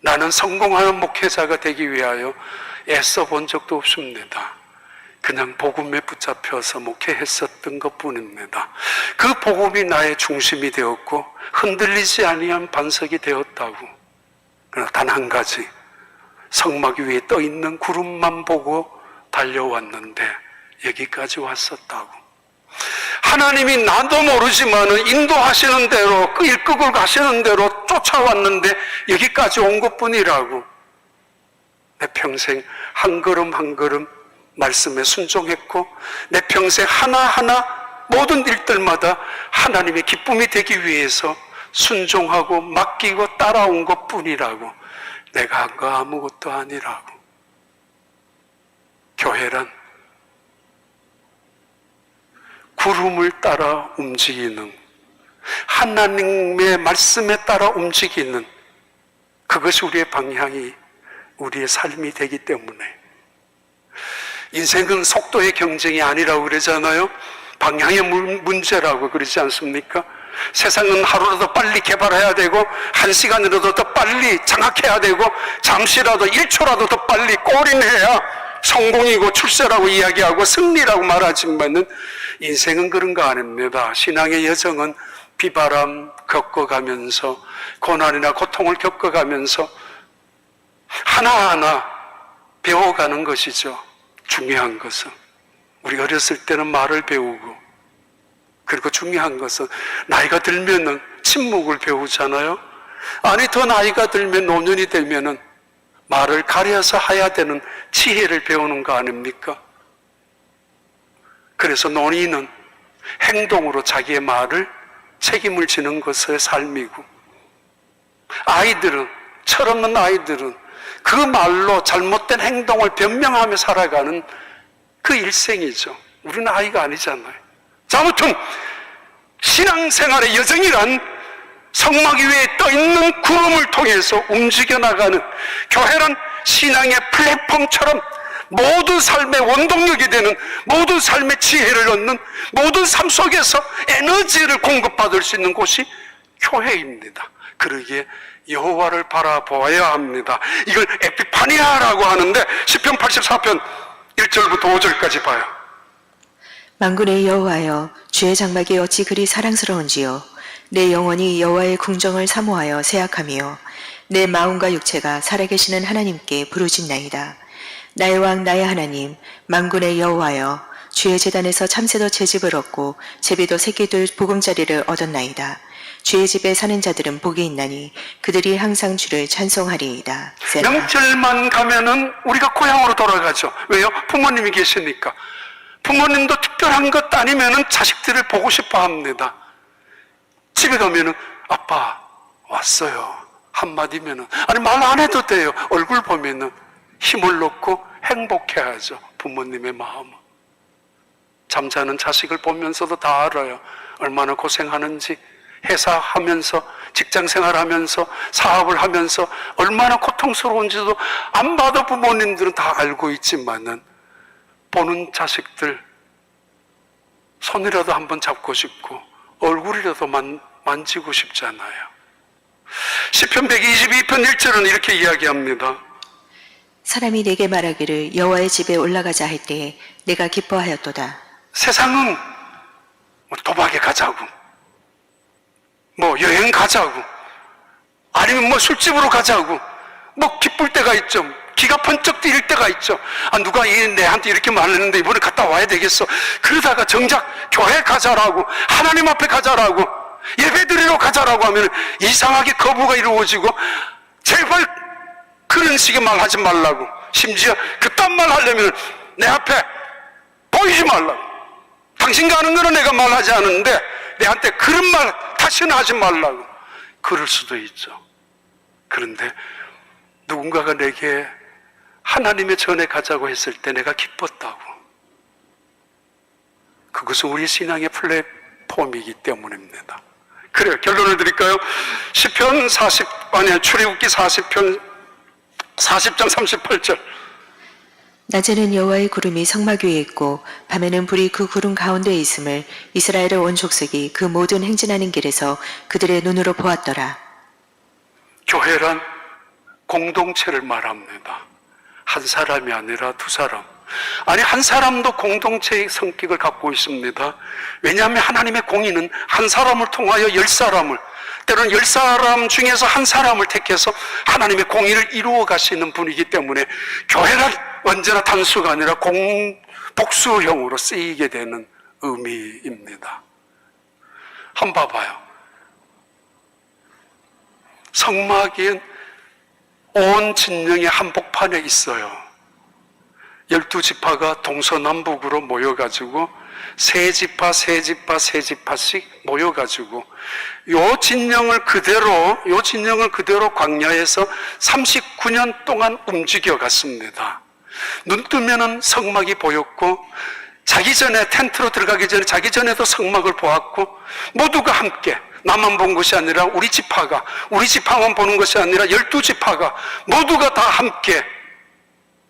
나는 성공하는 목회자가 되기 위하여 애써 본 적도 없습니다. 그냥 복음에 붙잡혀서 목회했었던 것뿐입니다. 그 복음이 나의 중심이 되었고 흔들리지 아니한 반석이 되었다고. 그러나 단 한 가지, 성막 위에 떠 있는 구름만 보고 달려왔는데 여기까지 왔었다고. 하나님이 나도 모르지만은 인도하시는 대로, 이끌고 가시는 대로 쫓아왔는데 여기까지 온 것뿐이라고. 내 평생 한 걸음 한 걸음 말씀에 순종했고, 내 평생 하나하나 모든 일들마다 하나님의 기쁨이 되기 위해서 순종하고 맡기고 따라온 것뿐이라고. 내가 한 거 아무것도 아니라고. 교회란 구름을 따라 움직이는, 하나님의 말씀에 따라 움직이는, 그것이 우리의 방향이, 우리의 삶이 되기 때문에. 인생은 속도의 경쟁이 아니라고 그러잖아요. 방향의 문제라고 그러지 않습니까? 세상은 하루라도 빨리 개발해야 되고, 한 시간이라도 더 빨리 장악해야 되고, 잠시라도 1초라도 더 빨리 골인해야 성공이고 출세라고 이야기하고 승리라고 말하지만은, 인생은 그런 거 아닙니다. 신앙의 여정은 비바람 겪어가면서, 고난이나 고통을 겪어가면서 하나하나 배워가는 것이죠. 중요한 것은 우리 어렸을 때는 말을 배우고, 그리고 중요한 것은 나이가 들면은 침묵을 배우잖아요. 아니, 더 나이가 들면, 노년이 되면은 말을 가려서 해야 되는 지혜를 배우는 거 아닙니까? 그래서 논의는 행동으로 자기의 말을 책임을 지는 것의 삶이고, 아이들은, 철없는 아이들은 그 말로 잘못된 행동을 변명하며 살아가는 그 일생이죠. 우리는 아이가 아니잖아요. 자, 아무튼 신앙생활의 여정이란 성막 위에 떠있는 구름을 통해서 움직여 나가는, 교회란 신앙의 플랫폼처럼 모든 삶의 원동력이 되는, 모든 삶의 지혜를 얻는, 모든 삶 속에서 에너지를 공급받을 수 있는 곳이 교회입니다. 그러기에 여호와를 바라보아야 합니다. 이걸 에피파니아라고 하는데, 시편 84편 1절부터 5절까지 봐요. 만군의 여호와여, 주의 장막이 어찌 그리 사랑스러운지요. 내 영혼이 여호와의 궁정을 사모하여 세약하며 내 마음과 육체가 살아계시는 하나님께 부르짖나이다. 나의 왕 나의 하나님, 만군의 여호와여, 주의 제단에서 참새도 채집을 얻고 제비도 새끼들 보금자리를 얻었나이다. 주의 집에 사는 자들은 복이 있나니 그들이 항상 주를 찬송하리이다. 세라. 명절만 가면은 우리가 고향으로 돌아가죠. 왜요? 부모님이 계시니까. 부모님도 특별한 것 아니면은 자식들을 보고 싶어 합니다. 집에 가면은 아빠 왔어요 한마디면은, 아니 말 안 해도 돼요. 얼굴 보면은 힘을 얻고 행복해하죠. 부모님의 마음은. 잠자는 자식을 보면서도 다 알아요. 얼마나 고생하는지. 회사 하면서, 직장 생활하면서, 사업을 하면서 얼마나 고통스러운지도 안 봐도 부모님들은 다 알고 있지만은, 보는 자식들 손이라도 한번 잡고 싶고 얼굴이라도 만지고 싶잖아요. 시편 122편 1절은 이렇게 이야기합니다. 사람이 내게 말하기를 여호와의 집에 올라가자 할 때에 내가 기뻐하였도다. 세상은 뭐 도박에 가자고, 뭐 여행 가자고, 아니면 뭐 술집으로 가자고, 뭐 기쁠 때가 있죠. 기가 번쩍 뛰일 때가 있죠. 아, 누가 내한테 이렇게 말했는데 이번에 갔다 와야 되겠어. 그러다가 정작 교회 가자라고, 하나님 앞에 가자라고, 예배드리러 가자라고 하면 이상하게 거부가 이루어지고, 제발 그런 식의 말 하지 말라고, 심지어 그딴 말 하려면 내 앞에 보이지 말라고, 당신 가는 거는 내가 말하지 않았는데 내한테 그런 말 다시는 하지 말라고, 그럴 수도 있죠. 그런데 누군가가 내게 하나님의 전에 가자고 했을 때 내가 기뻤다고, 그것은 우리 신앙의 플랫폼이기 때문입니다. 그래요. 결론을 드릴까요? 시편 출애굽기 40편 40장 38절. 낮에는 여호와의 구름이 성막 위에 있고 밤에는 불이 그 구름 가운데에 있음을 이스라엘의 온 족속이 그 모든 행진하는 길에서 그들의 눈으로 보았더라. 교회란 공동체를 말합니다. 한 사람이 아니라 두 사람. 아니, 한 사람도 공동체의 성격을 갖고 있습니다. 왜냐하면 하나님의 공의는 한 사람을 통하여 10사람을, 때로는 10사람 중에서 한 사람을 택해서 하나님의 공의를 이루어 가시는 분이기 때문에 교회란 언제나 단수가 아니라 복수형으로 쓰이게 되는 의미입니다. 한번 봐봐요. 성막은 온 진영의 한복판에 있어요. 12지파가 동서남북으로 모여가지고 세 지파씩 모여가지고 요 진영을 그대로 광야에서 39년 동안 움직여 갔습니다. 눈 뜨면은 성막이 보였고 자기 전에 텐트로 들어가기 전에 자기 전에도 성막을 보았고 모두가 함께 나만 본 것이 아니라 우리 지파만 보는 것이 아니라 12지파가 모두가 다 함께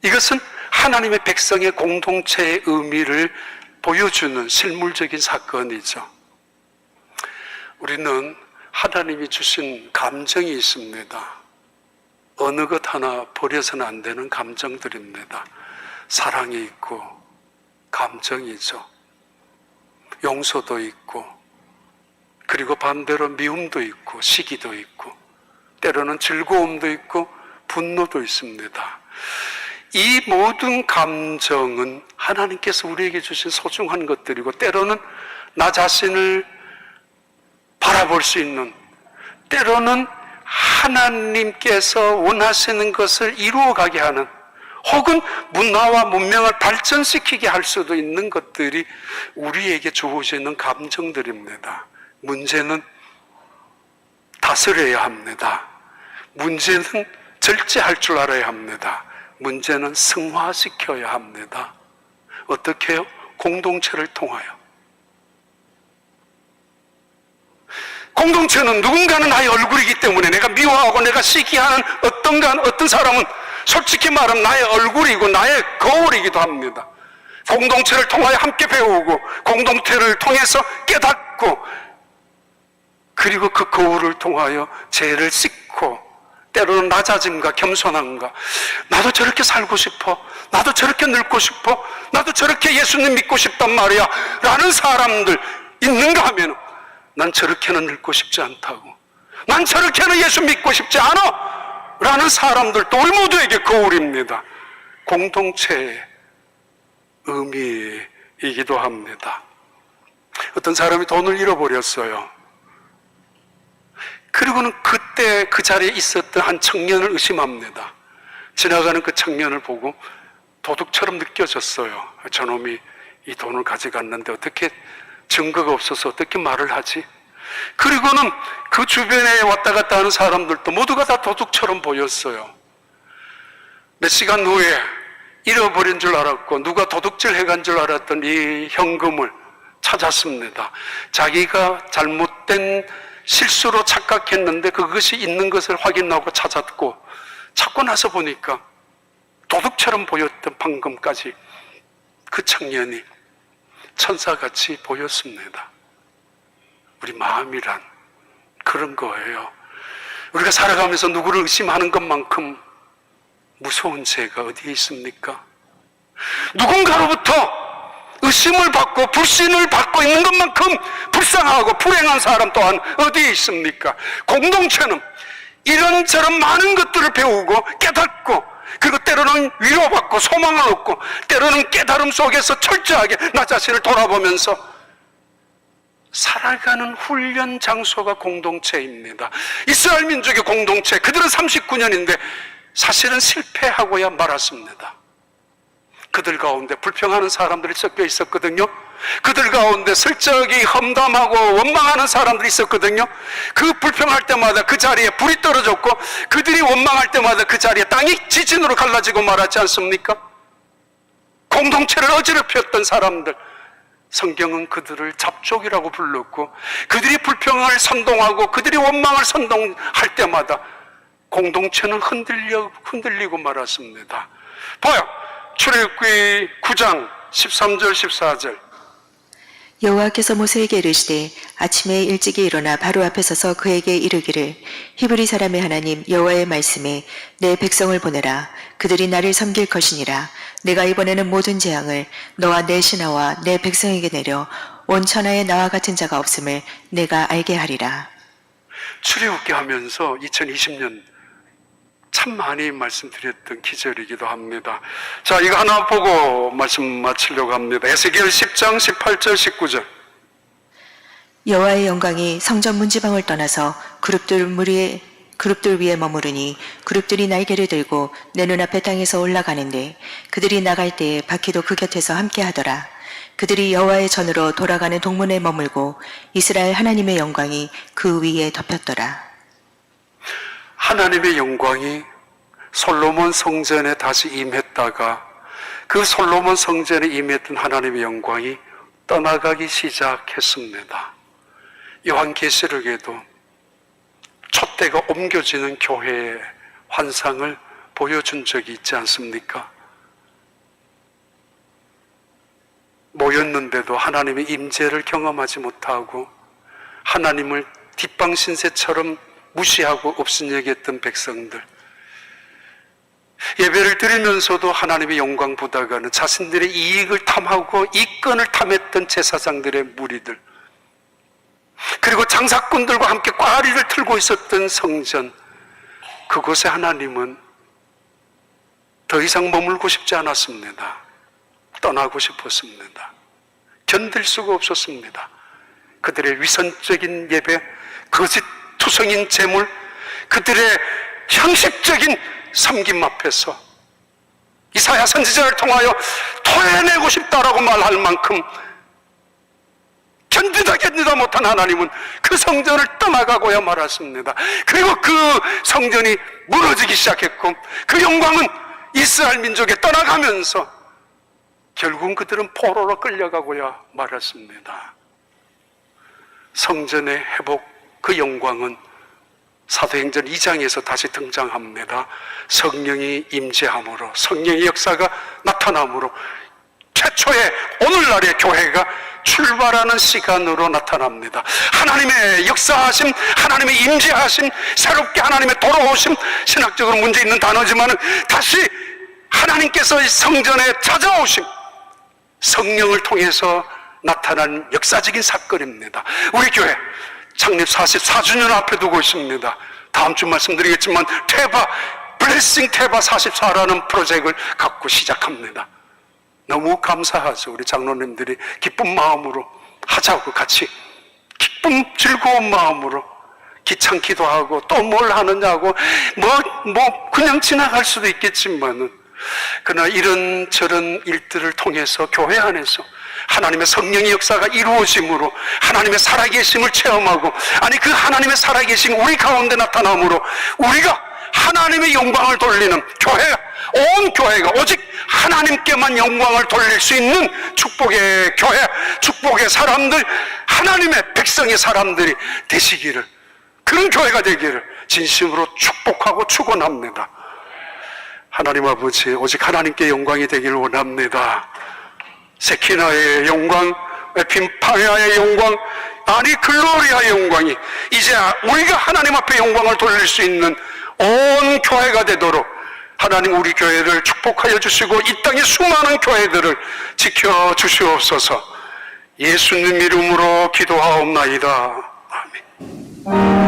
이것은 하나님의 백성의 공동체의 의미를 보여주는 실물적인 사건이죠. 우리는 하나님이 주신 감정이 있습니다. 어느 것 하나 버려서는 안 되는 감정들입니다. 사랑이 있고 감정이죠. 용서도 있고 그리고 반대로 미움도 있고 시기도 있고 때로는 즐거움도 있고 분노도 있습니다. 이 모든 감정은 하나님께서 우리에게 주신 소중한 것들이고 때로는 나 자신을 바라볼 수 있는 때로는 하나님께서 원하시는 것을 이루어가게 하는 혹은 문화와 문명을 발전시키게 할 수도 있는 것들이 우리에게 주어지는 감정들입니다. 문제는 다스려야 합니다. 문제는 절제할 줄 알아야 합니다. 문제는 승화시켜야 합니다. 어떻게 해요? 공동체를 통하여. 공동체는 누군가는 나의 얼굴이기 때문에 내가 미워하고 내가 시기하는 어떤 사람은 솔직히 말하면 나의 얼굴이고 나의 거울이기도 합니다. 공동체를 통하여 함께 배우고 공동체를 통해서 깨닫고 그리고 그 거울을 통하여 죄를 씻고 때로는 낮아짐과 겸손함과 나도 저렇게 살고 싶어, 나도 저렇게 늙고 싶어, 나도 저렇게 예수님 믿고 싶단 말이야 라는 사람들 있는가 하면 난 저렇게는 늙고 싶지 않다고, 난 저렇게는 예수 믿고 싶지 않아 라는 사람들도 우리 모두에게 거울입니다. 공동체의 의미이기도 합니다. 어떤 사람이 돈을 잃어버렸어요. 그리고는 그때 그 자리에 있었던 한 청년을 의심합니다. 지나가는 그 청년을 보고 도둑처럼 느껴졌어요. 저놈이 이 돈을 가져갔는데 어떻게 증거가 없어서 어떻게 말을 하지? 그리고는 그 주변에 왔다 갔다 하는 사람들도 모두가 다 도둑처럼 보였어요. 몇 시간 후에 잃어버린 줄 알았고 누가 도둑질 해간 줄 알았던 이 현금을 찾았습니다. 자기가 잘못된 실수로 착각했는데 그것이 있는 것을 확인하고 찾았고 찾고 나서 보니까 도둑처럼 보였던 방금까지 그 청년이 천사같이 보였습니다. 우리 마음이란 그런 거예요. 우리가 살아가면서 누구를 의심하는 것만큼 무서운 죄가 어디에 있습니까? 누군가로부터 의심을 받고 불신을 받고 있는 것만큼 불쌍하고 불행한 사람 또한 어디에 있습니까? 공동체는 이런저런 많은 것들을 배우고 깨닫고 그리고 때로는 위로받고 소망을 얻고 때로는 깨달음 속에서 철저하게 나 자신을 돌아보면서 살아가는 훈련 장소가 공동체입니다. 이스라엘 민족의 공동체, 그들은 39년인데 사실은 실패하고야 말았습니다. 그들 가운데 불평하는 사람들이 섞여 있었거든요. 그들 가운데 슬쩍이 험담하고 원망하는 사람들이 있었거든요. 그 불평할 때마다 그 자리에 불이 떨어졌고 그들이 원망할 때마다 그 자리에 땅이 지진으로 갈라지고 말았지 않습니까? 공동체를 어지럽혔던 사람들, 성경은 그들을 잡족이라고 불렀고 그들이 불평을 선동하고 그들이 원망을 선동할 때마다 공동체는 흔들리고 말았습니다. 봐요. 출애굽기 9장 13절 14절 여호와께서 모세에게 이르시되 아침에 일찍이 일어나 바로 앞에 서서 그에게 이르기를 히브리 사람의 하나님 여호와의 말씀에 내 백성을 보내라. 그들이 나를 섬길 것이니라. 내가 이번에는 모든 재앙을 너와 내 신하와 내 백성에게 내려 온 천하에 나와 같은 자가 없음을 내가 알게 하리라. 출애굽기 하면서 2020년 참 많이 말씀드렸던 기절이기도 합니다. 자, 이거 하나 보고 말씀 마치려고 합니다. 에스겔 10장 18절 19절 여호와의 영광이 성전 문지방을 떠나서 그룹들 위에 머무르니 그룹들이 날개를 들고 내 눈앞에 땅에서 올라가는데 그들이 나갈 때에 바퀴도 그 곁에서 함께 하더라. 그들이 여호와의 전으로 돌아가는 동문에 머물고 이스라엘 하나님의 영광이 그 위에 덮였더라. 하나님의 영광이 솔로몬 성전에 다시 임했다가 그 솔로몬 성전에 임했던 하나님의 영광이 떠나가기 시작했습니다. 요한계시록에도 촛대가 옮겨지는 교회의 환상을 보여준 적이 있지 않습니까? 모였는데도 하나님의 임재를 경험하지 못하고 하나님을 뒷방신세처럼 무시하고 업신여겼던 백성들, 예배를 드리면서도 하나님의 영광 보다가는 자신들의 이익을 탐하고 이권을 탐했던 제사장들의 무리들, 그리고 장사꾼들과 함께 꽈리를 틀고 있었던 성전, 그곳에 하나님은 더 이상 머물고 싶지 않았습니다. 떠나고 싶었습니다. 견딜 수가 없었습니다. 그들의 위선적인 예배, 거짓 투성인 제물, 그들의 형식적인 섬김 앞에서 이사야 선지자를 통하여 토해내고 싶다라고 말할 만큼 견디다 못한 하나님은 그 성전을 떠나가고야 말았습니다. 그리고 그 성전이 무너지기 시작했고 그 영광은 이스라엘 민족에 떠나가면서 결국은 그들은 포로로 끌려가고야 말았습니다. 성전의 회복, 그 영광은 사도행전 2장에서 다시 등장합니다. 성령이 임재함으로, 성령의 역사가 나타남으로 최초의 오늘날의 교회가 출발하는 시간으로 나타납니다. 하나님의 역사하심, 하나님의 임재하심, 새롭게 하나님의 돌아오심, 신학적으로 문제 있는 단어지만 다시 하나님께서 성전에 찾아오심, 성령을 통해서 나타난 역사적인 사건입니다. 우리 교회 창립 44주년 앞에 두고 있습니다. 다음 주 말씀드리겠지만 퇴바, 블레싱 퇴바 44라는 프로젝트를 갖고 시작합니다. 너무 감사하죠. 우리 장로님들이 기쁜 마음으로 하자고 같이 기쁨 즐거운 마음으로 기창 기도하고 또 뭘 하느냐고 그냥 지나갈 수도 있겠지만은 그러나 이런저런 일들을 통해서 교회 안에서 하나님의 성령의 역사가 이루어짐으로 하나님의 살아계심을 체험하고, 아니 그 하나님의 살아계심 우리 가운데 나타남으로 우리가 하나님의 영광을 돌리는 교회, 온 교회가 오직 하나님께만 영광을 돌릴 수 있는 축복의 교회, 축복의 사람들, 하나님의 백성의 사람들이 되시기를, 그런 교회가 되기를 진심으로 축복하고 축원합니다. 하나님 아버지, 오직 하나님께 영광이 되기를 원합니다. 세키나의 영광, 에핀파야의 영광, 아니 글로리아의 영광이 이제 우리가 하나님 앞에 영광을 돌릴 수 있는 온 교회가 되도록 하나님 우리 교회를 축복하여 주시고 이 땅의 수많은 교회들을 지켜주시옵소서. 예수님 이름으로 기도하옵나이다. 아멘.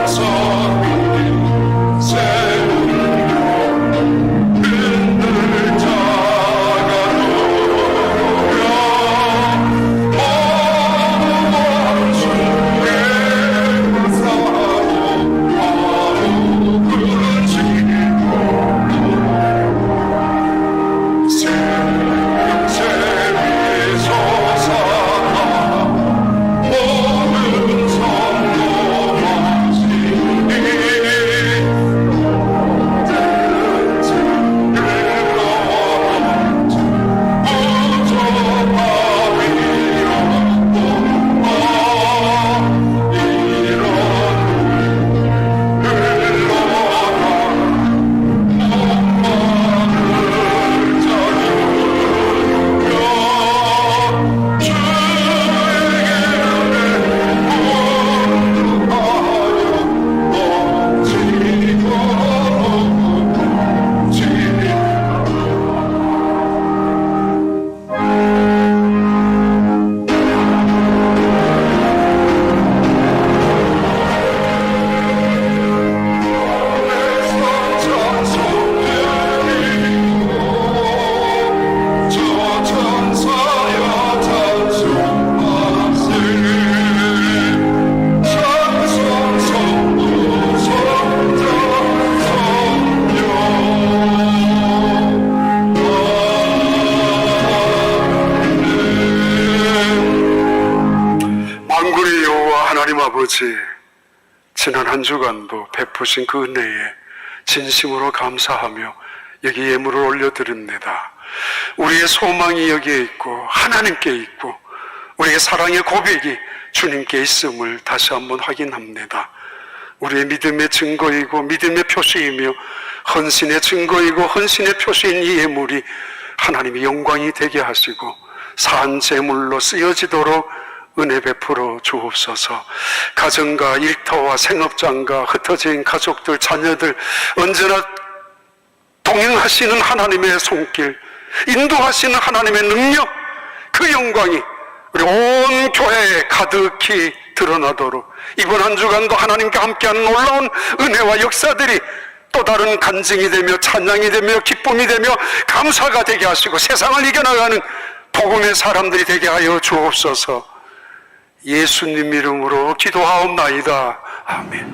So 아버지, 지난 한 주간도 베푸신 그 은혜에 진심으로 감사하며 여기 예물을 올려드립니다. 우리의 소망이 여기에 있고 하나님께 있고 우리의 사랑의 고백이 주님께 있음을 다시 한번 확인합니다. 우리의 믿음의 증거이고 믿음의 표시이며 헌신의 증거이고 헌신의 표시인 이 예물이 하나님의 영광이 되게 하시고 산 제물로 쓰여지도록 은혜 베풀어 주옵소서. 가정과 일터와 생업장과 흩어진 가족들, 자녀들 언제나 동행하시는 하나님의 손길, 인도하시는 하나님의 능력, 그 영광이 우리 온 교회에 가득히 드러나도록 이번 한 주간도 하나님과 함께하는 놀라운 은혜와 역사들이 또 다른 간증이 되며 찬양이 되며 기쁨이 되며 감사가 되게 하시고 세상을 이겨나가는 복음의 사람들이 되게 하여 주옵소서. 예수님 이름으로 기도하옵나이다. 아멘.